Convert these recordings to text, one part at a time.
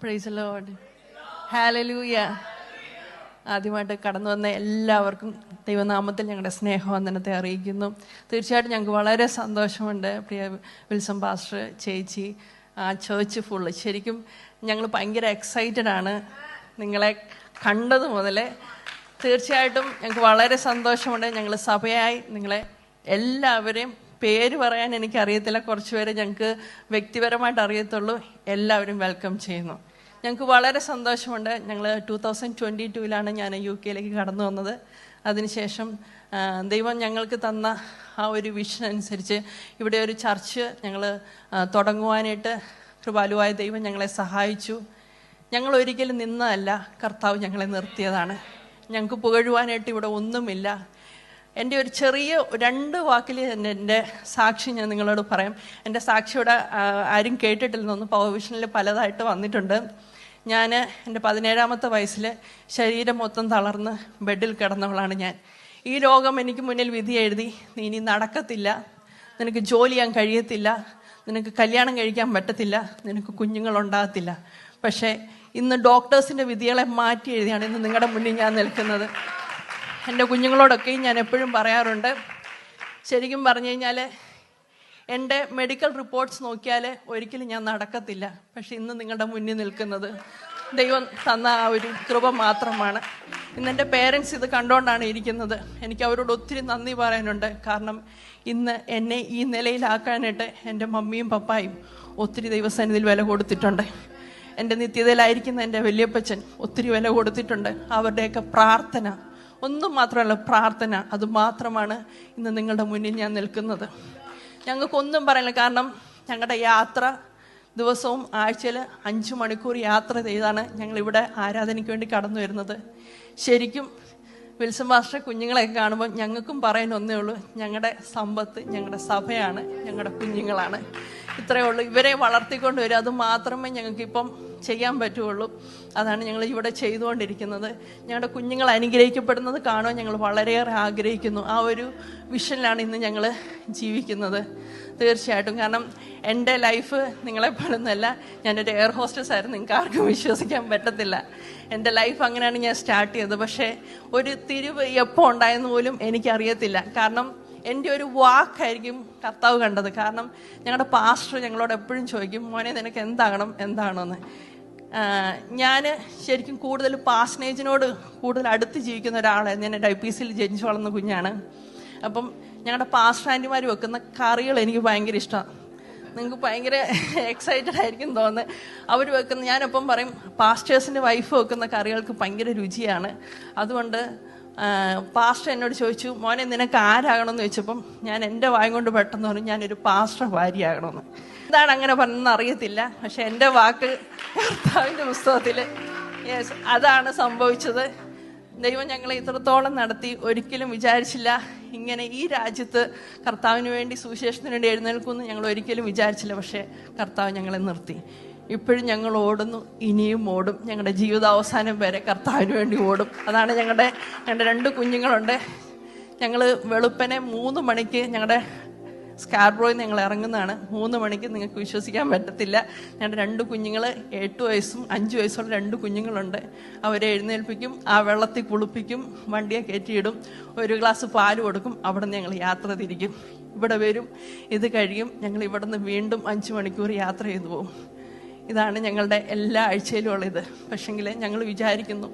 Praise the Lord. Hallelujah. ആദ്യമായിട്ട് കടന്നു വന്ന എല്ലാവർക്കും ദൈവനാമത്തിൽ ഞങ്ങളുടെ സ്നേഹവന്ദനത്തെ അറിയിക്കുന്നു. തീർച്ചയായിട്ടും ഞങ്ങൾക്ക് വളരെ സന്തോഷമുണ്ട്. പ്രിയ വിൽസം പാസ്റ്റർ, ചേച്ചി, ചേർച്ച് ഫുള്ള് ശരിക്കും ഞങ്ങൾ ഭയങ്കര എക്സൈറ്റഡ് ആണ് നിങ്ങളെ കണ്ടത് മുതലേ. തീർച്ചയായിട്ടും ഞങ്ങൾക്ക് വളരെ സന്തോഷമുണ്ട്. ഞങ്ങൾ സഭയായി നിങ്ങളെ എല്ലാവരെയും പേര് പറയാൻ എനിക്കറിയത്തില്ല, കുറച്ച് പേര് ഞങ്ങൾക്ക് വ്യക്തിപരമായിട്ട് അറിയത്തുള്ളൂ. എല്ലാവരും വെൽക്കം ചെയ്യുന്നു. ഞങ്ങൾക്ക് വളരെ സന്തോഷമുണ്ട്. ഞങ്ങൾ 2022 ഞാൻ UK കടന്നു വന്നത്. അതിനുശേഷം ദൈവം ഞങ്ങൾക്ക് തന്ന ആ ഒരു വിഷൻ അനുസരിച്ച് ഇവിടെ ഒരു ചർച്ച് ഞങ്ങൾ തുടങ്ങുവാനായിട്ട് കൃപാലുവായ ദൈവം ഞങ്ങളെ സഹായിച്ചു. ഞങ്ങൾ ഒരിക്കലും നിന്നതല്ല, കർത്താവ് ഞങ്ങളെ നിർത്തിയതാണ്. ഞങ്ങൾക്ക് പുകഴുവാനായിട്ട് ഇവിടെ ഒന്നുമില്ല. എൻ്റെ ഒരു ചെറിയ 2 വാക്കിൽ എൻ്റെ സാക്ഷി ഞാൻ നിങ്ങളോട് പറയാം. എൻ്റെ സാക്ഷിയോടെ ആരും കേട്ടിട്ടില്ലെന്നൊന്ന് പവർ പലതായിട്ട് വന്നിട്ടുണ്ട്. ഞാൻ എൻ്റെ 17ാമത്തെ വയസ്സിൽ ശരീരം മൊത്തം തളർന്ന് ബെഡിൽ കിടന്നവളാണ് ഞാൻ. ഈ രോഗം എനിക്ക് മുന്നിൽ വിധി എഴുതി, നീ ഇനി നടക്കത്തില്ല, നിനക്ക് ജോലി ചെയ്യാൻ കഴിയത്തില്ല, നിനക്ക് കല്യാണം കഴിക്കാൻ പറ്റത്തില്ല, നിനക്ക് കുഞ്ഞുങ്ങളുണ്ടാകത്തില്ല. പക്ഷേ ഇന്ന് ഡോക്ടേഴ്സിൻ്റെ വിധികളെ മാറ്റി എഴുതിയാണ് ഇന്ന് നിങ്ങളുടെ മുന്നിൽ ഞാൻ നിൽക്കുന്നത്. എൻ്റെ കുഞ്ഞുങ്ങളോടൊക്കെയും ഞാൻ എപ്പോഴും പറയാറുണ്ട്, ശരിക്കും പറഞ്ഞു കഴിഞ്ഞാൽ എൻ്റെ മെഡിക്കൽ റിപ്പോർട്ട്സ് നോക്കിയാൽ ഒരിക്കലും ഞാൻ നടക്കത്തില്ല. പക്ഷെ ഇന്ന് നിങ്ങളുടെ മുന്നിൽ നിൽക്കുന്നത് ദൈവം തന്ന ആ ഒരു കൃപ മാത്രമാണ്. ഇന്ന് എൻ്റെ പേരൻസ് ഇത് കണ്ടുകൊണ്ടാണ് ഇരിക്കുന്നത്. എനിക്ക് അവരോട് ഒത്തിരി നന്ദി പറയാനുണ്ട്. കാരണം ഇന്ന് എന്നെ ഈ നിലയിലാക്കാനായിട്ട് എൻ്റെ മമ്മിയും പപ്പായും ഒത്തിരി ദൈവസന്നിധിയിൽ വില കൊടുത്തിട്ടുണ്ട്. എൻ്റെ നിത്യതയിലായിരിക്കുന്ന എൻ്റെ വലിയപ്പച്ചൻ ഒത്തിരി വില കൊടുത്തിട്ടുണ്ട്. അവരുടെയൊക്കെ പ്രാർത്ഥന, ഒന്നും മാത്രമല്ല പ്രാർത്ഥന, അത് മാത്രമാണ് ഇന്ന് നിങ്ങളുടെ മുന്നിൽ ഞാൻ നിൽക്കുന്നത്. ഞങ്ങൾക്കൊന്നും പറയില്ല. കാരണം ഞങ്ങളുടെ യാത്ര ദിവസവും ആഴ്ചയിൽ 5 മണിക്കൂർ യാത്ര ചെയ്താണ് ഞങ്ങളിവിടെ ആരാധനയ്ക്ക് വേണ്ടി കടന്നു വരുന്നത്. ശരിക്കും വിൽസം പാസ്റ്റർ കുഞ്ഞുങ്ങളെയൊക്കെ കാണുമ്പോൾ ഞങ്ങൾക്കും പറയാൻ ഒന്നേ ഉള്ളൂ, ഞങ്ങളുടെ സമ്പത്ത് ഞങ്ങളുടെ സഭയാണ്, ഞങ്ങളുടെ കുഞ്ഞുങ്ങളാണ്. ഇത്രയേ ഉള്ളൂ. ഇവരെ വളർത്തിക്കൊണ്ട് വരും, അത് മാത്രമേ ഞങ്ങൾക്കിപ്പം ചെയ്യാൻ പറ്റുള്ളൂ. അതാണ് ഞങ്ങൾ ഇവിടെ ചെയ്തുകൊണ്ടിരിക്കുന്നത്. ഞങ്ങളുടെ കുഞ്ഞുങ്ങൾ അനുഗ്രഹിക്കപ്പെടുന്നത് കാണുവാൻ ഞങ്ങൾ വളരെയേറെ ആഗ്രഹിക്കുന്നു. ആ ഒരു വിഷനിലാണ് ഇന്ന് ഞങ്ങൾ ജീവിക്കുന്നത്. തീർച്ചയായിട്ടും. കാരണം എൻ്റെ ലൈഫ് നിങ്ങളെപ്പോലൊന്നുമല്ല. ഞാനൊരു എയർ ഹോസ്റ്റസ് ആയിരുന്നു. നിങ്ങൾക്ക് ആർക്കും വിശ്വസിക്കാൻ പറ്റത്തില്ല. എൻ്റെ ലൈഫ് അങ്ങനെയാണ് ഞാൻ സ്റ്റാർട്ട് ചെയ്തത്. പക്ഷേ ഒരു തിരിവ് എപ്പോൾ ഉണ്ടായെന്ന് പോലും എനിക്കറിയത്തില്ല. കാരണം എൻ്റെ ഒരു വാക്കായിരിക്കും കർത്താവ് കണ്ടത്. കാരണം ഞങ്ങളുടെ പാസ്റ്റർ ഞങ്ങളോട് എപ്പോഴും ചോദിക്കും, മോനെ നിനക്ക് എന്താകണമെന്ന്. ഞാൻ ശരിക്കും കൂടുതൽ പാസ്റ്റേജിനോട് കൂടുതൽ അടുത്ത് ജീവിക്കുന്ന ഒരാളായിരുന്നു. ഞാൻ IPCയിൽ ജനിച്ചു വളർന്ന കുഞ്ഞാണ്. അപ്പം ഞങ്ങളുടെ പാസ്റ്റർ ആൻറ്റിമാർ വെക്കുന്ന കറികൾ എനിക്ക് ഭയങ്കര ഇഷ്ടമാണ്. നിങ്ങൾക്ക് ഭയങ്കര എക്സൈറ്റഡ് ആയിരിക്കും തോന്നുന്നത്. അവർ വെക്കുന്ന, ഞാനപ്പം പറയും, പാസ്റ്റേഴ്സിൻ്റെ വൈഫ് വെക്കുന്ന കറികൾക്ക് ഭയങ്കര രുചിയാണ്. അതുകൊണ്ട് പാസ്റ്റർ എന്നോട് ചോദിച്ചു, മോനെ നിനക്ക് ആരാകണമെന്ന് ചോദിച്ചപ്പം ഞാൻ എൻ്റെ വായം കൊണ്ട് പെട്ടെന്ന് പറഞ്ഞു, ഞാനൊരു പാസ്റ്റർ ഭാര്യയാകണമെന്ന്. എന്താണ് അങ്ങനെ പറഞ്ഞതെന്ന് അറിയത്തില്ല. പക്ഷെ എൻ്റെ വാക്ക് കർത്താവിൻ്റെ പുസ്തകത്തിൽ യെസ്, അതാണ് സംഭവിച്ചത്. ദൈവം ഞങ്ങളെ ഇത്രത്തോളം നടത്തി. ഒരിക്കലും വിചാരിച്ചില്ല ഇങ്ങനെ ഈ രാജ്യത്ത് കർത്താവിന് വേണ്ടി സുവിശേഷത്തിന് വേണ്ടി എഴുന്നേൽക്കുമെന്ന് ഞങ്ങൾ ഒരിക്കലും വിചാരിച്ചില്ല. പക്ഷേ കർത്താവ് ഞങ്ങളെ നിർത്തി. ഇപ്പോഴും ഞങ്ങൾ ഓടുന്നു, ഇനിയും ഓടും. ഞങ്ങളുടെ ജീവിതാവസാനം വരെ കർത്താവിന് വേണ്ടി ഓടും. അതാണ് ഞങ്ങളുടെ 2 കുഞ്ഞുങ്ങളുണ്ട്. ഞങ്ങൾ വെളുപ്പനെ 3 മണിക്ക് ഞങ്ങളുടെ സ്കാർബ്രോയിൽ ഞങ്ങൾ ഇറങ്ങുന്നതാണ്. 3 മണിക്ക് നിങ്ങൾക്ക് വിശ്വസിക്കാൻ പറ്റത്തില്ല. ഞങ്ങളുടെ 2 കുഞ്ഞുങ്ങൾ 8 വയസ്സും 5 വയസ്സുള്ള 2 കുഞ്ഞുങ്ങളുണ്ട്. അവരെ എഴുന്നേൽപ്പിക്കും, ആ വെള്ളത്തിൽ കുളിപ്പിക്കും, വണ്ടിയെ കയറ്റിയിടും, 1 ഗ്ലാസ് പാല് കൊടുക്കും. അവിടെ നിന്ന് ഞങ്ങൾ യാത്ര തിരിക്കും, ഇവിടെ വരും, ഇത് കഴിയും. ഞങ്ങൾ ഇവിടെ നിന്ന് വീണ്ടും 5 മണിക്കൂർ യാത്ര ചെയ്തു പോകും. ഇതാണ് ഞങ്ങളുടെ എല്ലാ ആഴ്ചയിലും ഉള്ളത്. പക്ഷെങ്കിൽ ഞങ്ങൾ വിചാരിക്കുന്നു,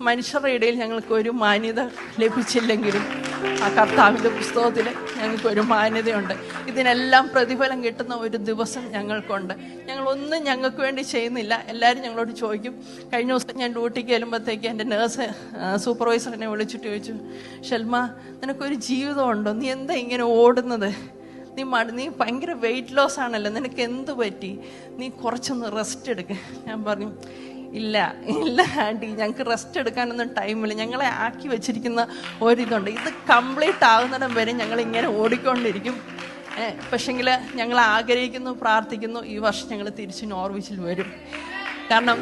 മനുഷ്യരുടെ ഇടയിൽ ഞങ്ങൾക്ക് ഒരു മാന്യത ലഭിച്ചില്ലെങ്കിലും ആ കർത്താവിൻ്റെ പുസ്തകത്തിൽ ഞങ്ങൾക്കൊരു മാന്യതയുണ്ട്. ഇതിനെല്ലാം പ്രതിഫലം കിട്ടുന്ന ഒരു ദിവസം ഞങ്ങൾക്കുണ്ട്. ഞങ്ങളൊന്നും ഞങ്ങൾക്ക് വേണ്ടി ചെയ്യുന്നില്ല. എല്ലാവരും ഞങ്ങളോട് ചോദിക്കും. കഴിഞ്ഞ ദിവസം ഞാൻ ഡ്യൂട്ടിക്ക് ചെല്ലുമ്പോഴത്തേക്ക് എൻ്റെ നേഴ്സ് സൂപ്പർവൈസർ എന്നെ വിളിച്ചിട്ട് ചോദിച്ചു, ഷെൽമ നിനക്കൊരു ജീവിതമുണ്ടോ? നീ എന്താ ഇങ്ങനെ ഓടുന്നത്? നീ ഭയങ്കര വെയിറ്റ് ലോസ് ആണല്ലോ, നിനക്ക് എന്ത് പറ്റി? നീ കുറച്ചൊന്ന് റെസ്റ്റ് എടുക്കുക. ഞാൻ പറഞ്ഞു, ഇല്ല ആൻറ്റി, ഞങ്ങൾക്ക് റെസ്റ്റ് എടുക്കാനൊന്നും ടൈമില്ല. ഞങ്ങളെ ആക്കി വെച്ചിരിക്കുന്ന ഒരിതുണ്ട്, ഇത് കംപ്ലീറ്റ് ആകുന്നിടം വരെ ഞങ്ങൾ ഇങ്ങനെ ഓടിക്കൊണ്ടിരിക്കും. പക്ഷെങ്കിൽ ഞങ്ങൾ ആഗ്രഹിക്കുന്നു, പ്രാർത്ഥിക്കുന്നു, ഈ വർഷം ഞങ്ങൾ തിരിച്ച് നോർവിച്ചിൽ വരും. കാരണം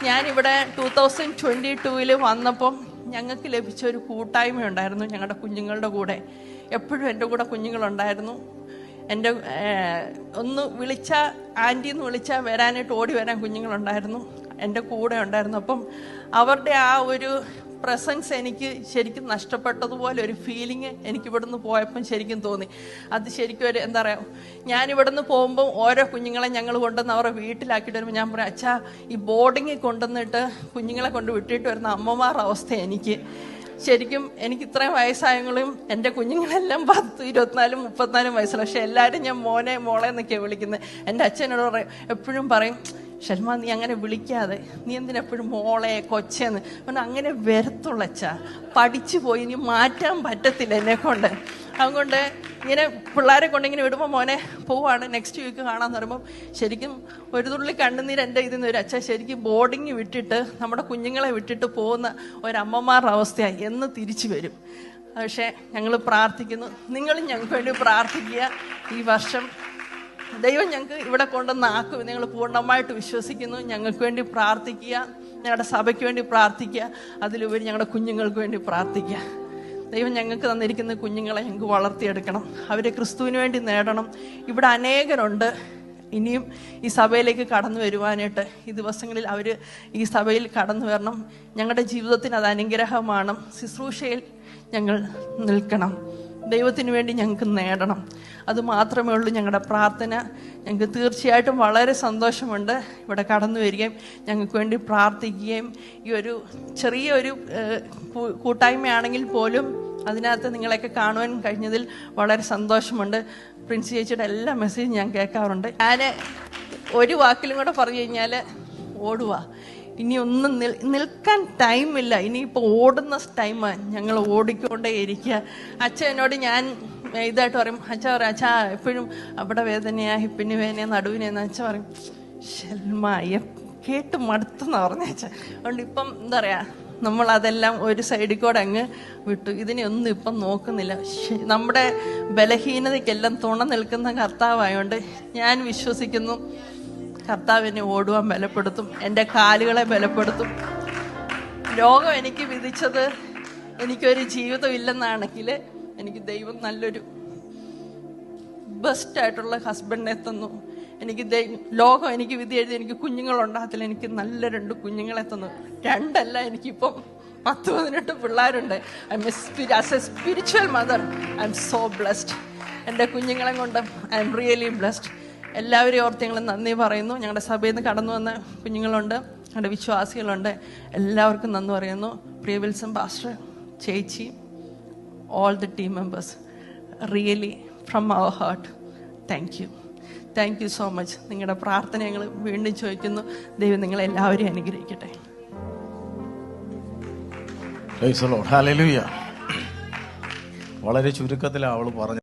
ഞാനിവിടെ 2022 വന്നപ്പം ഞങ്ങൾക്ക് ലഭിച്ച ഒരു കൂട്ടായ്മ ഉണ്ടായിരുന്നു ഞങ്ങളുടെ കുഞ്ഞുങ്ങളുടെ കൂടെ. എപ്പോഴും എൻ്റെ കൂടെ കുഞ്ഞുങ്ങളുണ്ടായിരുന്നു. എൻ്റെ ഒന്ന് വിളിച്ചാൽ ആൻറ്റിന്ന് വിളിച്ചാൽ വരാനായിട്ട് ഓടി വരാൻ കുഞ്ഞുങ്ങളുണ്ടായിരുന്നു, എൻ്റെ കൂടെ ഉണ്ടായിരുന്നു. അപ്പം അവരുടെ ആ ഒരു പ്രസൻസ് എനിക്ക് ശരിക്കും നഷ്ടപ്പെട്ടതുപോലെ ഒരു ഫീലിംഗ് എനിക്ക് ഇവിടുന്ന് പോയപ്പം ശരിക്കും തോന്നി. അത് ശരിക്കും ഒരു എന്താ പറയുക, ഞാനിവിടുന്ന് പോകുമ്പോൾ ഓരോ കുഞ്ഞുങ്ങളെ ഞങ്ങൾ കൊണ്ടുവന്ന് അവരുടെ വീട്ടിലാക്കിയിട്ട് വരുമ്പോൾ ഞാൻ പറയും, അച്ഛാ ഈ ബോർഡിങ്ങിൽ കൊണ്ടുവന്നിട്ട് കുഞ്ഞുങ്ങളെ കൊണ്ട് വിട്ടിട്ട് വരുന്ന അമ്മമാരുടെ അവസ്ഥ ശരിക്കും എനിക്ക് ഇത്രയും വയസ്സായെങ്കിലും എൻ്റെ കുഞ്ഞുങ്ങളെല്ലാം 10, 24, 34 വയസ്സുള്ള, പക്ഷെ എല്ലാവരും ഞാൻ മോനെ മോളെ എന്നൊക്കെയാണ് വിളിക്കുന്നത്. എൻ്റെ അച്ഛനോട് പറയും, എപ്പോഴും പറയും, ഷൽമ നീ അങ്ങനെ വിളിക്കാതെ, നീ എന്തിനെപ്പോഴും മോളെ കൊച്ചെന്ന് പറഞ്ഞാൽ അങ്ങനെ വരത്തുള്ള അച്ഛാ, പഠിച്ചു പോയി, ഇനി മാറ്റാൻ പറ്റത്തില്ല എന്നെ കൊണ്ട്. അതുകൊണ്ട് ഇങ്ങനെ പിള്ളേരെ കൊണ്ടിങ്ങനെ വിടുമ്പോൾ മോനെ പോവാണ് നെക്സ്റ്റ് വീക്ക് കാണാമെന്ന് പറയുമ്പം ശരിക്കും ഒരു തുള്ളി കണ്ണുനീര് എൻ്റെ ഇതിൽ നിന്ന് ഒരു അച്ഛാ, ശരിക്കും ബോർഡിങ് വിട്ടിട്ട് നമ്മുടെ കുഞ്ഞുങ്ങളെ വിട്ടിട്ട് പോകുന്ന ഒരമ്മമാരുടെ അവസ്ഥയായി എന്ന് തിരിച്ചു വരും. പക്ഷേ ഞങ്ങൾ പ്രാർത്ഥിക്കുന്നു, നിങ്ങളും ഞങ്ങൾക്ക് വേണ്ടി പ്രാർത്ഥിക്കുക. ഈ വർഷം ദൈവം ഞങ്ങൾക്ക് ഇവിടെ കൊണ്ടുവന്നാക്കും, നിങ്ങൾ പൂർണ്ണമായിട്ട് വിശ്വസിക്കുന്നു. ഞങ്ങൾക്ക് വേണ്ടി പ്രാർത്ഥിക്കുക, ഞങ്ങളുടെ സഭയ്ക്ക് വേണ്ടി പ്രാർത്ഥിക്കുക, അതിലുപരി ഞങ്ങളുടെ കുഞ്ഞുങ്ങൾക്ക് വേണ്ടി പ്രാർത്ഥിക്കുക. ദൈവം ഞങ്ങൾക്ക് തന്നിരിക്കുന്ന കുഞ്ഞുങ്ങളെ ഞങ്ങൾക്ക് വളർത്തിയെടുക്കണം, അവരെ ക്രിസ്തുവിന് വേണ്ടി നേടണം. ഇവിടെ അനേകരുണ്ട് ഇനിയും ഈ സഭയിലേക്ക് കടന്നു വരുവാനായിട്ട്. ഈ ദിവസങ്ങളിൽ അവർ ഈ സഭയിൽ കടന്നു വരണം. ഞങ്ങളുടെ ജീവിതത്തിന് അത് അനുഗ്രഹമാണ്. ശുശ്രൂഷയിൽ ഞങ്ങൾ നിൽക്കണം, ദൈവത്തിന് വേണ്ടി ഞങ്ങൾക്ക് നേടണം. അതുമാത്രമേ ഉള്ളൂ ഞങ്ങളുടെ പ്രാർത്ഥന. ഞങ്ങൾക്ക് തീർച്ചയായിട്ടും വളരെ സന്തോഷമുണ്ട് ഇവിടെ കടന്നു വരികയും ഞങ്ങൾക്ക് വേണ്ടി പ്രാർത്ഥിക്കുകയും ഈ ഒരു ചെറിയൊരു കൂട്ടായ്മയാണെങ്കിൽ പോലും അതിനകത്ത് നിങ്ങളെയൊക്കെ കാണുവാൻ കഴിഞ്ഞതിൽ വളരെ സന്തോഷമുണ്ട്. പ്രിൻസി ചേച്ചിയുടെ എല്ലാ മെസ്സേജും ഞാൻ കേൾക്കാറുണ്ട്. ഞാൻ ഒരു വാക്കിലും കൂടെ പറഞ്ഞു കഴിഞ്ഞാൽ ഓടുക, ഇനി ഒന്നും നിൽക്കാൻ ടൈമില്ല, ഇനിയിപ്പോൾ ഓടുന്ന ടൈമാണ്. ഞങ്ങൾ ഓടിക്കൊണ്ടേ ഇരിക്കുക. അച്ഛൻ എന്നോട് ഞാൻ ഇതായിട്ട് പറയും, അച്ഛൻ പറയും, അച്ഛാ എപ്പോഴും അവിടെ വേദനയാ, ഹിപ്പിന് വേദനയാ, നടുവിനെന്ന്. അച്ഛൻ പറയും, ഷൽമ കേട്ട് മടുത്തെന്ന് പറഞ്ഞ അച്ഛൻ. അതുകൊണ്ട് ഇപ്പം എന്താ പറയുക, നമ്മളതെല്ലാം ഒരു സൈഡിൽ കൂടെ അങ്ങ് വിട്ടു. ഇതിനെ ഒന്നും ഇപ്പം നോക്കുന്നില്ല. നമ്മുടെ ബലഹീനതയ്ക്കെല്ലാം തുണ നിൽക്കുന്ന കർത്താവായതുകൊണ്ട് ഞാൻ വിശ്വസിക്കുന്നു കർത്താവ് എന്നെ ഓടുവാൻ ബലപ്പെടുത്തും, എൻ്റെ കാലുകളെ ബലപ്പെടുത്തും. ലോകം എനിക്ക് വിധിച്ചത് എനിക്കൊരു ജീവിതം ഇല്ലെന്നാണെങ്കിൽ എനിക്ക് ദൈവം നല്ലൊരു ബെസ്റ്റായിട്ടുള്ള ഹസ്ബൻഡിനെ തന്നു. എനിക്ക് ലോകം എനിക്ക് വിധി എഴുതി എനിക്ക് കുഞ്ഞുങ്ങളുണ്ടാകത്തില്ല, എനിക്ക് നല്ല 2 കുഞ്ഞുങ്ങളെ തന്നു. 2 അല്ല, എനിക്കിപ്പം 10-18 പിള്ളേരുണ്ട്. As A spiritual mother I M so blessed. എൻ്റെ കുഞ്ഞുങ്ങളെ കൊണ്ട് ഐ എം റിയലി ബ്ലെസ്ഡ്. എല്ലാവരെയും ഓർത്ത് ഞങ്ങൾ നന്ദി പറയുന്നു. ഞങ്ങളുടെ സഭയിൽ നിന്ന് കടന്നു വന്ന കുഞ്ഞുങ്ങളുണ്ട്, ഞങ്ങളുടെ വിശ്വാസികളുണ്ട്, എല്ലാവർക്കും നന്ദി പറയുന്നു. പ്രിയ വിൽസൺ പാസ്റ്റർ, ചേച്ചി, all the team members, really from our heart, thank you so much. നിങ്ങളുടെ പ്രാർത്ഥന ഞങ്ങൾ വീണ്ടും ചോദിക്കുന്നു. ദൈവം നിങ്ങളെല്ലാവരെയും അനുഗ്രഹിക്കട്ടെ. Praise the Lord. Hallelujah. വളരെ ചുരുക്കത്തിൽ അവൾ പറഞ്ഞു.